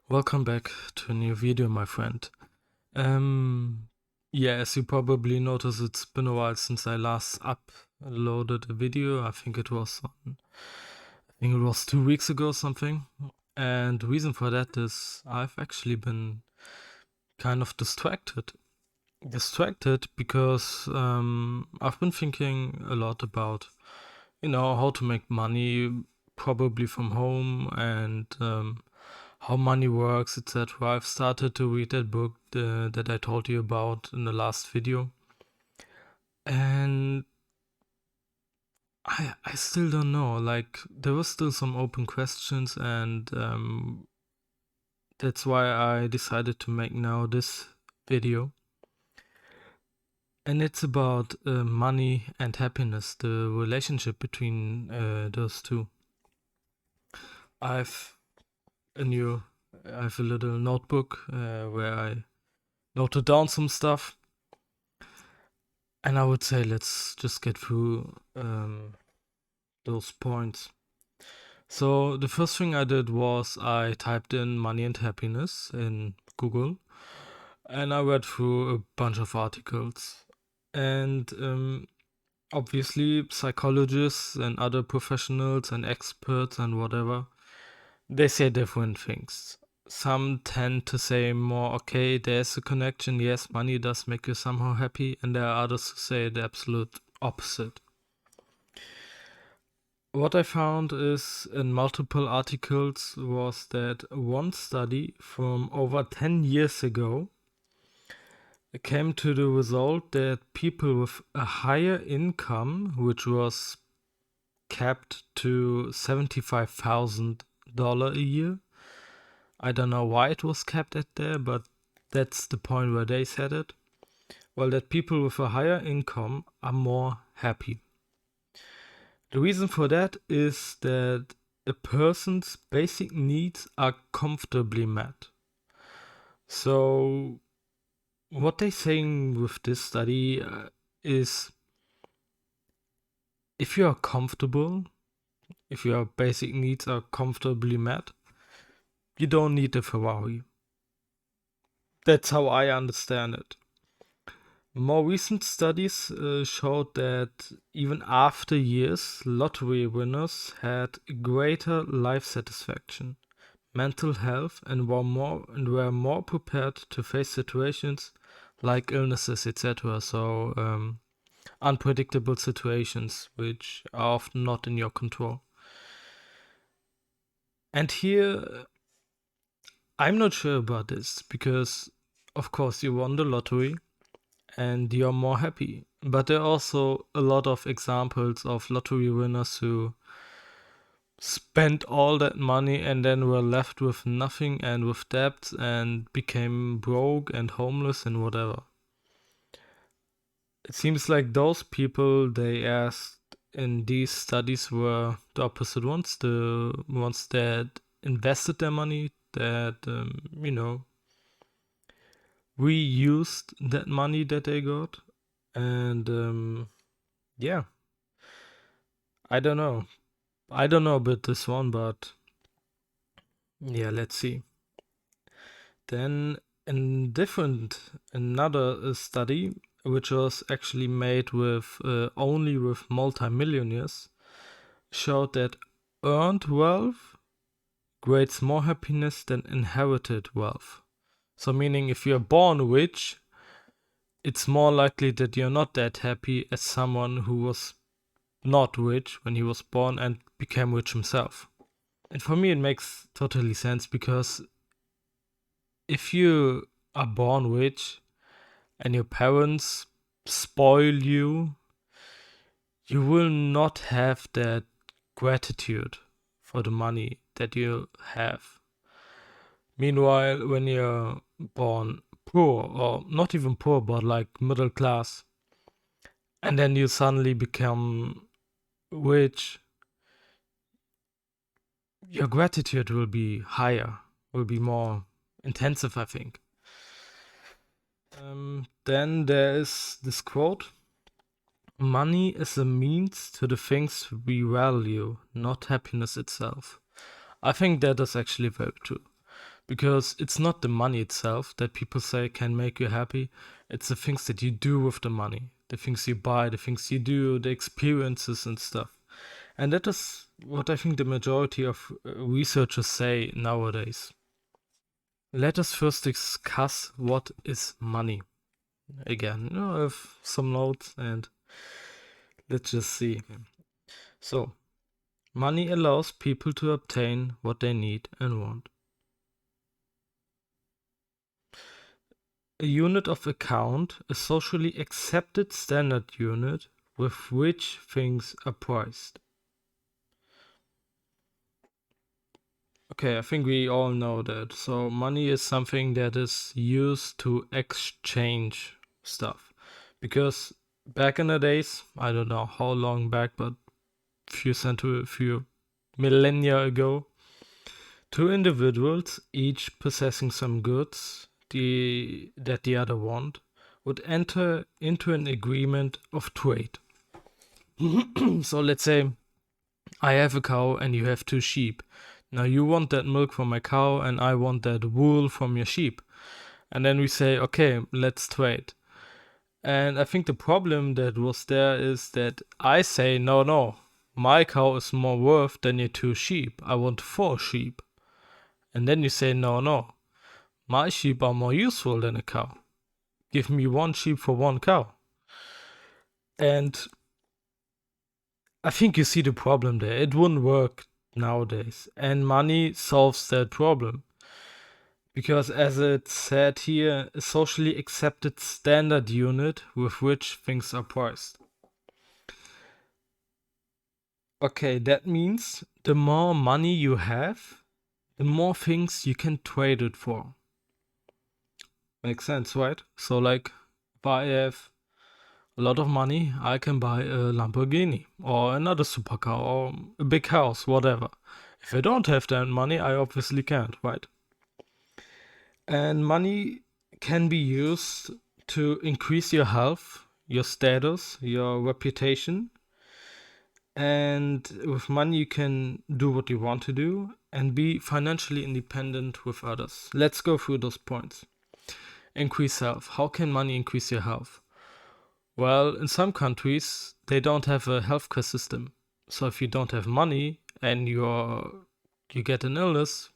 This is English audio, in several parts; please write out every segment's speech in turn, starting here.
Welcome back to a new video, my friend. Um, yeah, as you probably noticed, it's been a while since I last uploaded a video. I think it was 2 weeks ago or something. And the reason for that is I've actually been kind of distracted. Distracted because I've been thinking a lot about, how to make money, probably from home, and how money works, etc. I've started to read that book that I told you about in the last video, and I still don't know. Like, there were still some open questions, and that's why I decided to make now this video. And it's about money and happiness, the relationship between those two. I've a new, I have a little notebook where I noted down some stuff. And I would say let's just get through those points. So the first thing I did was I typed in money and happiness in Google, and I read through a bunch of articles. And obviously, psychologists and other professionals and experts and whatever, they say different things. Some tend to say more, okay, there's a connection, yes, money does make you somehow happy, and there are others who say the absolute opposite. What I found is in multiple articles was that one study from over 10 years ago came to the result that people with a higher income, which was capped to $75,000 a year. I don't know why it was capped at there, but that's the point where they said it. Well, that people with a higher income are more happy. The reason for that is that a person's basic needs are comfortably met. So, what they're saying with this study is if you are comfortable, if your basic needs are comfortably met, you don't need a Ferrari. That's how I understand it. More recent studies showed that even after years, lottery winners had greater life satisfaction, mental health, and were more prepared to face situations like illnesses, etc. So unpredictable situations which are often not in your control. And here, I'm not sure about this because, of course, you won the lottery and you're more happy. But there are also a lot of examples of lottery winners who spent all that money and then were left with nothing and with debts and became broke and homeless and whatever. It seems like those people they asked in these studies were the opposite ones, the ones that invested their money, that, reused that money that they got. And yeah, I don't know. I don't know about this one, but yeah, let's see. Then another study, which was actually made with only with multimillionaires, showed that earned wealth creates more happiness than inherited wealth. So meaning if you're born rich, it's more likely that you're not that happy as someone who was not rich when he was born and became rich himself. And for me, it makes totally sense because if you are born rich and your parents spoil you, you will not have that gratitude for the money that you have. Meanwhile, when you're born poor, or not even poor, but like middle class, and then you suddenly become rich, your gratitude will be higher, will be more intensive, I think. Then there is this quote: money is a means to the things we value, not happiness itself. I think that is actually very true. because it's not the money itself that people say can make you happy. It's the things that you do with the money, the things you buy, the things you do, the experiences and stuff. And that is what I think the majority of researchers say nowadays. Let us first discuss what is money. Again, I have some notes and let's just see. So, money allows people to obtain what they need and want. A unit of account, a socially accepted standard unit with which things are priced. Okay, I think we all know that. So money is something that is used to exchange stuff. Because back in the days, I don't know how long back, but few millennia ago, two individuals, each possessing some goods that the other want, would enter into an agreement of trade. So let's say I have a cow and you have two sheep. Now you want that milk from my cow and I want that wool from your sheep. And then we say, okay, let's trade. And I think the problem that was there is that I say, no, my cow is more worth than your two sheep. I want 4 sheep. And then you say, no, my sheep are more useful than a cow. Give me 1 sheep for 1 cow. And I think you see the problem there. It wouldn't work nowadays. And money solves that problem. Because as it said here, a socially accepted standard unit with which things are priced. Okay, that means the more money you have, the more things you can trade it for. Makes sense, right? So like, if I have a lot of money, I can buy a Lamborghini or another supercar or a big house, whatever. If I don't have that money, I obviously can't, right? And money can be used to increase your health, your status, your reputation. And with money, you can do what you want to do and be financially independent with others. Let's go through those points. Increase health. How can money increase your health? Well, in some countries, they don't have a healthcare system. So if you don't have money and you get an illness,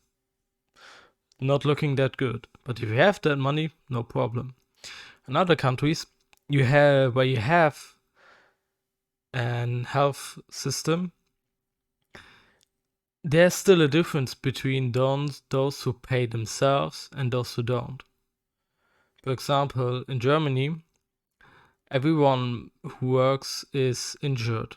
not looking that good. But if you have that money, no problem. In other countries, where you have an health system, there's still a difference between those who pay themselves and those who don't. For example, in Germany, everyone who works is insured.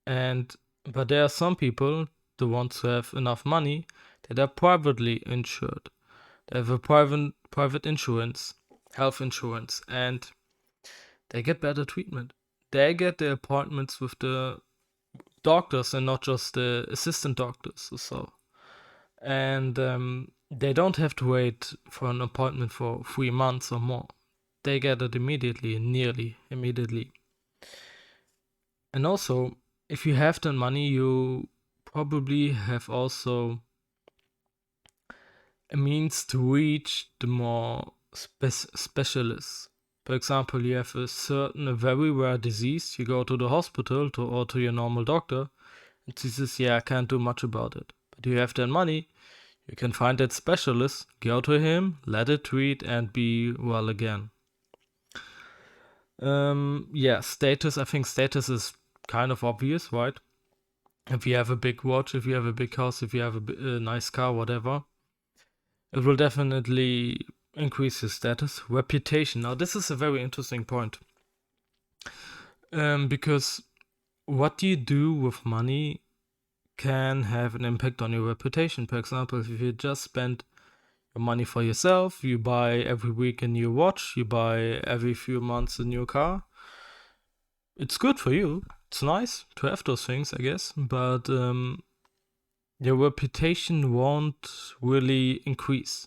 But there are some people, the ones who have enough money, that are privately insured. They have a private insurance, health insurance, and they get better treatment. They get the appointments with the doctors and not just the assistant doctors or so. And they don't have to wait for an appointment for 3 months or more. They get it immediately, nearly immediately. And also, if you have the money, you probably have also a means to reach the more specialists. For example, you have a very rare disease, you go to the hospital or to your normal doctor, and he says, yeah, I can't do much about it. But you have that money, you can find that specialist, go to him, let it treat, and be well again. Status. I think status is kind of obvious, right? If you have a big watch, if you have a big house, if you have a nice car, whatever, it will definitely increase your status. Reputation. Now, this is a very interesting point. Because what you do with money can have an impact on your reputation. For example, if you just spend your money for yourself, you buy every week a new watch, you buy every few months a new car, it's good for you. It's nice to have those things, I guess, but your reputation won't really increase.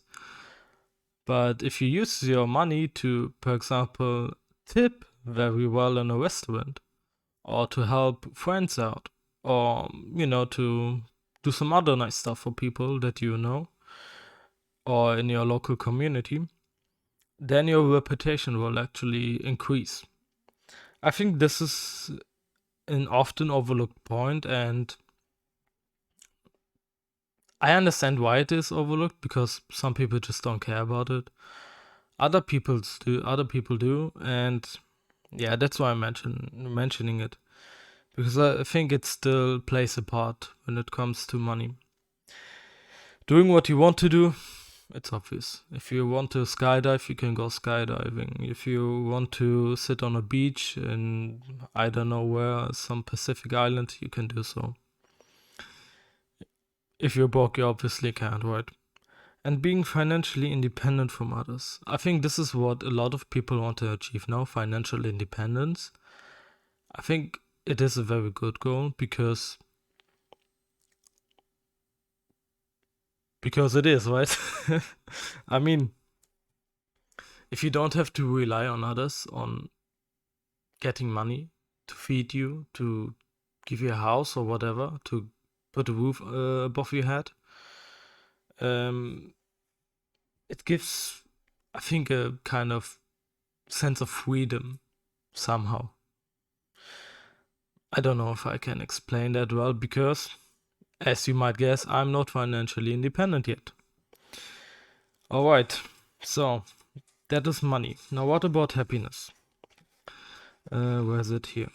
But if you use your money to, for example, tip very well in a restaurant, or to help friends out, or, to do some other nice stuff for people that you know, or in your local community, then your reputation will actually increase. I think this is an often overlooked point, and I understand why it is overlooked, because some people just don't care about it. Other people do, and yeah, that's why I'm mentioning it, because I think it still plays a part when it comes to money. Doing what you want to do, it's obvious. If you want to skydive, you can go skydiving. If you want to sit on a beach in, I don't know where, some Pacific island, you can do so. If you're broke, you obviously can't, right? And being financially independent from others. I think this is what a lot of people want to achieve now, financial independence. I think it is a very good goal, because it is, right? I mean, if you don't have to rely on others, on getting money to feed you, to give you a house or whatever, to put a roof above your head, it gives, I think, a kind of sense of freedom somehow. I don't know if I can explain that well, because, as you might guess, I'm not financially independent yet. Alright, so that is money. Now, what about happiness? Where is it here?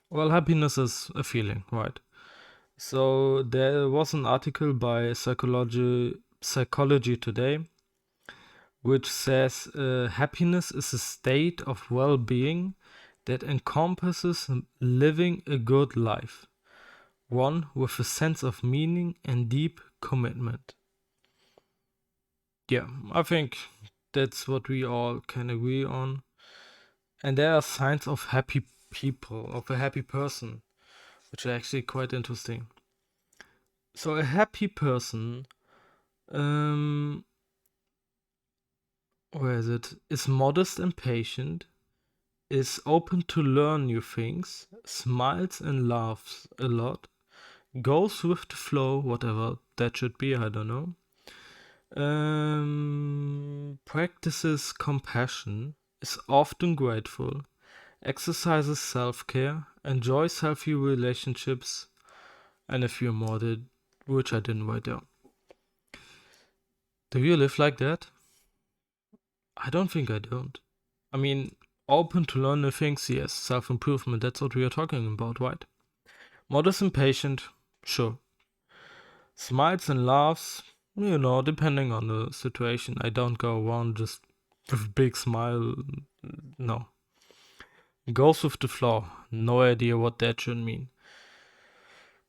Well, happiness is a feeling, right? So there was an article by Psychology Today, which says happiness is a state of well-being that encompasses living a good life, one with a sense of meaning and deep commitment. Yeah, I think that's what we all can agree on. And there are signs of happy people, of a happy person, which are actually quite interesting. So a happy person, where is it? Is modest and patient, is open to learn new things, smiles and laughs a lot, goes with the flow, whatever that should be, I don't know. Practices compassion, is often grateful, exercises self-care, enjoys healthy relationships, and a few more which I didn't write down. Do you live like that? I don't think I don't. I mean, open to learn new things, yes. Self-improvement, that's what we are talking about, right? Modest and patient, sure. Smiles and laughs, depending on the situation. I don't go around just with a big smile, no. Goes with the flow, no idea what that should mean.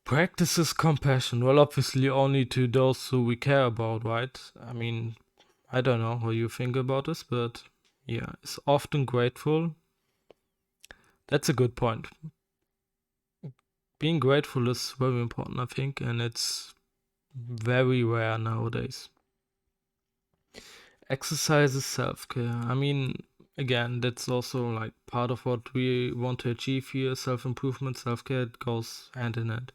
Practices compassion, well, obviously only to those who we care about, right? I mean, I don't know what you think about this, but yeah, it's often grateful. That's a good point. Being grateful is very important, I think, and it's very rare nowadays. Exercise is self-care. I mean, again, that's also like part of what we want to achieve here. Self-improvement, self-care, it goes hand in hand.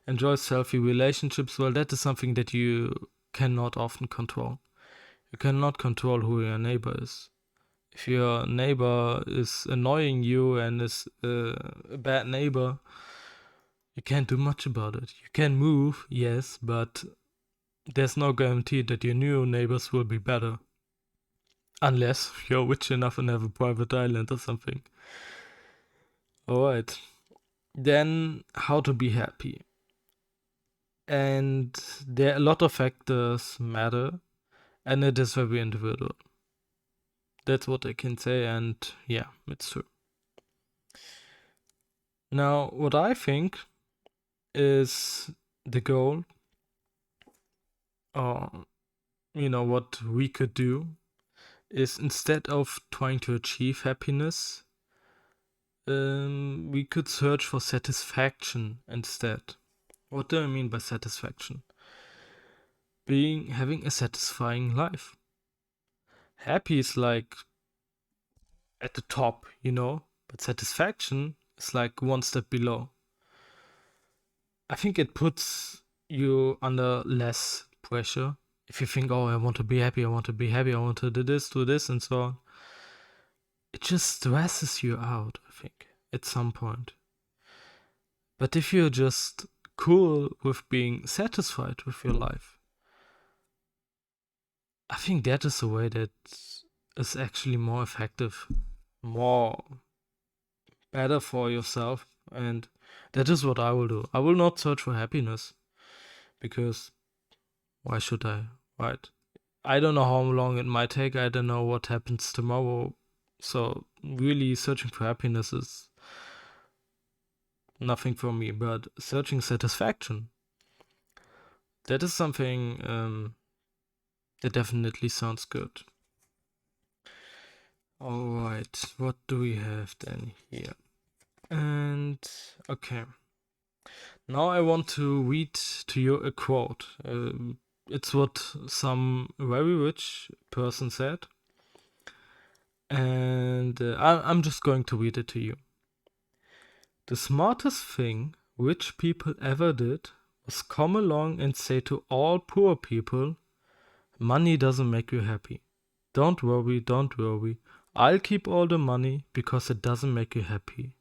Enjoy healthy relationships. Well, that is something that you cannot often control. You cannot control who your neighbor is. If your neighbor is annoying you and is a bad neighbor, you can't do much about it. You can move, yes, but there's no guarantee that your new neighbors will be better. Unless you're rich enough and have a private island or something. Alright. Then, how to be happy. And there are a lot of factors matter, and it is very individual. That's what I can say, and yeah, it's true. Now, what I think is the goal, or what we could do, is instead of trying to achieve happiness, we could search for satisfaction instead. What do I mean by satisfaction? Having a satisfying life. Happy is like at the top, but satisfaction is like one step below. I think it puts you under less pressure If you think, oh, I want to be happy, I want to be happy, I want to do this, and so on, it just stresses you out, I think, at some point. But if you're just cool with being satisfied with your life, I think that is a way that is actually more effective, more better for yourself, and that is what I will do. I will not search for happiness, because why should I, right? I don't know how long it might take, I don't know what happens tomorrow, so really searching for happiness is nothing for me, but searching satisfaction, that is something that definitely sounds good. Alright, what do we have then here? And okay, now I want to read to you a quote. It's what some very rich person said, and I'm just going to read it to you. The smartest thing rich people ever did was come along and say to all poor people, money doesn't make you happy. Don't worry, don't worry. I'll keep all the money because it doesn't make you happy.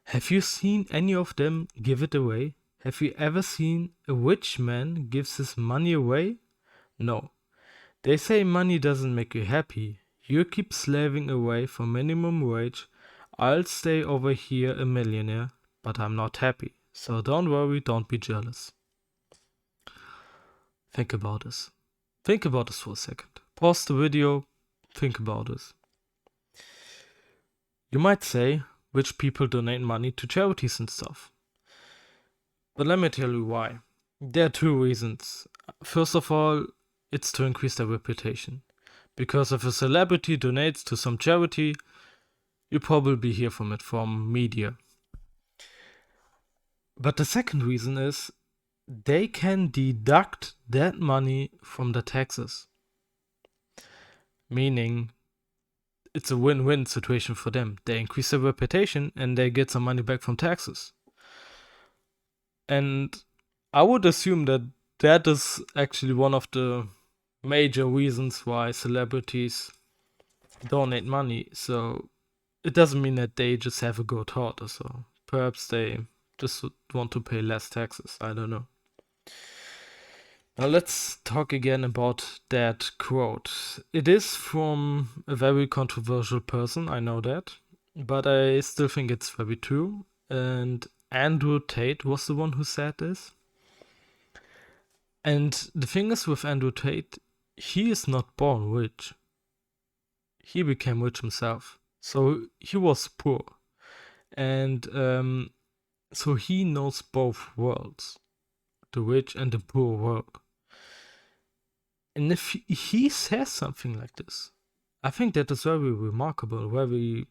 Have you seen any of them give it away? Have you ever seen a rich man gives his money away? No. They say money doesn't make you happy. You keep slaving away for minimum wage. I'll stay over here a millionaire, but I'm not happy. So don't worry, don't be jealous. Think about this. Think about this for a second. Pause the video, think about this. You might say, rich people donate money to charities and stuff. But let me tell you why. There are two reasons. First of all, it's to increase their reputation. Because if a celebrity donates to some charity, you probably hear from it from media. But the second reason is they can deduct that money from the taxes. Meaning, it's a win-win situation for them. They increase their reputation and they get some money back from taxes. And I would assume that that is actually one of the major reasons why celebrities donate money. So it doesn't mean that they just have a good heart or so. Perhaps they just want to pay less taxes. I don't know. Now let's talk again about that quote. It is from a very controversial person, I know that, but I still think it's very true. And Andrew Tate was the one who said this. And the thing is with Andrew Tate, he is not born rich. He became rich himself. So he was poor. And so he knows both worlds, the rich and the poor world. And if he says something like this, I think that is very remarkable, very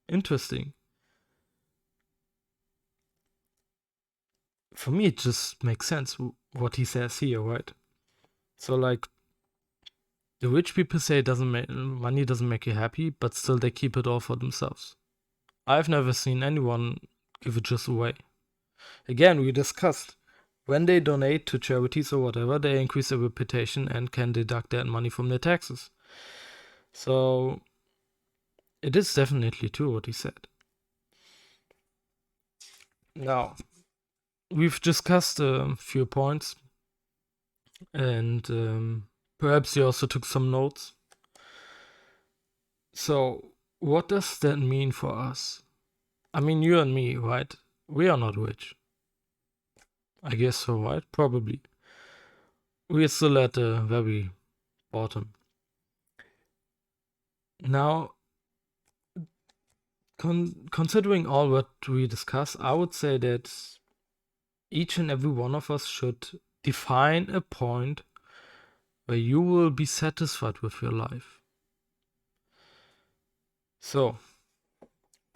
interesting. For me, it just makes sense what he says here, right? So, like, the rich people say money doesn't make you happy, but still they keep it all for themselves. I've never seen anyone give it just away. Again, we discussed, when they donate to charities or whatever, they increase their reputation and can deduct that money from their taxes. So, it is definitely true what he said. Now, we've discussed a few points, and perhaps you also took some notes. So, what does that mean for us? I mean, you and me, right? We are not rich. I guess so, right? Probably. We are still at the very bottom. Now, considering all what we discussed, I would say that each and every one of us should define a point where you will be satisfied with your life. So,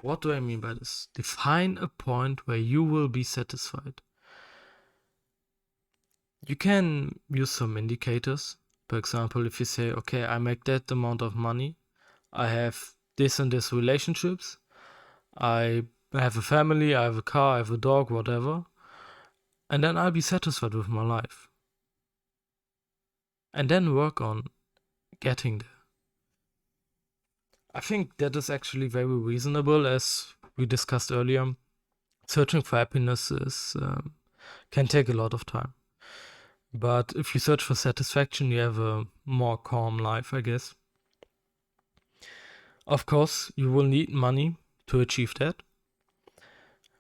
what do I mean by this? Define a point where you will be satisfied. You can use some indicators. For example, if you say, okay, I make that amount of money, I have this and this relationships, I have a family, I have a car, I have a dog, whatever, and then I'll be satisfied with my life. and then work on getting there. I think that is actually very reasonable, as we discussed earlier. Searching for happiness can take a lot of time. But if you search for satisfaction, you have a more calm life, I guess. Of course, you will need money to achieve that.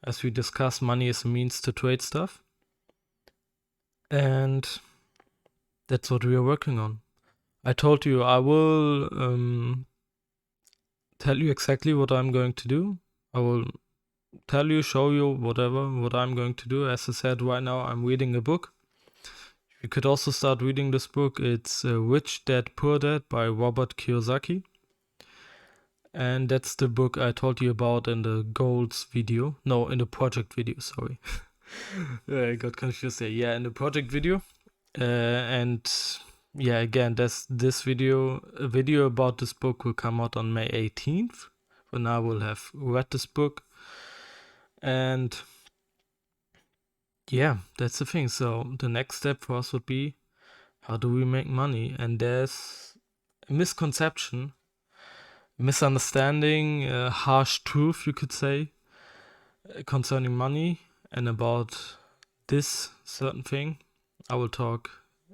As we discussed, money is a means to trade stuff. And that's what we are working on. I told you I will tell you exactly what I'm going to do. I will tell you, show you, whatever, what I'm going to do. As I said, right now I'm reading a book. You could also start reading this book. It's Rich Dad Poor Dad by Robert Kiyosaki. And that's the book I told you about in the goals video. No, in the project video, sorry. I got confused there. Yeah, in the project video. And yeah, again, this video, a video about this book will come out on May 18th. When I will have read this book. And yeah, that's the thing. So the next step for us would be, how do we make money? And there's a misconception, misunderstanding, harsh truth, you could say, concerning money, and about this certain thing I will talk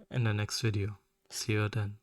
in the next video. See you then.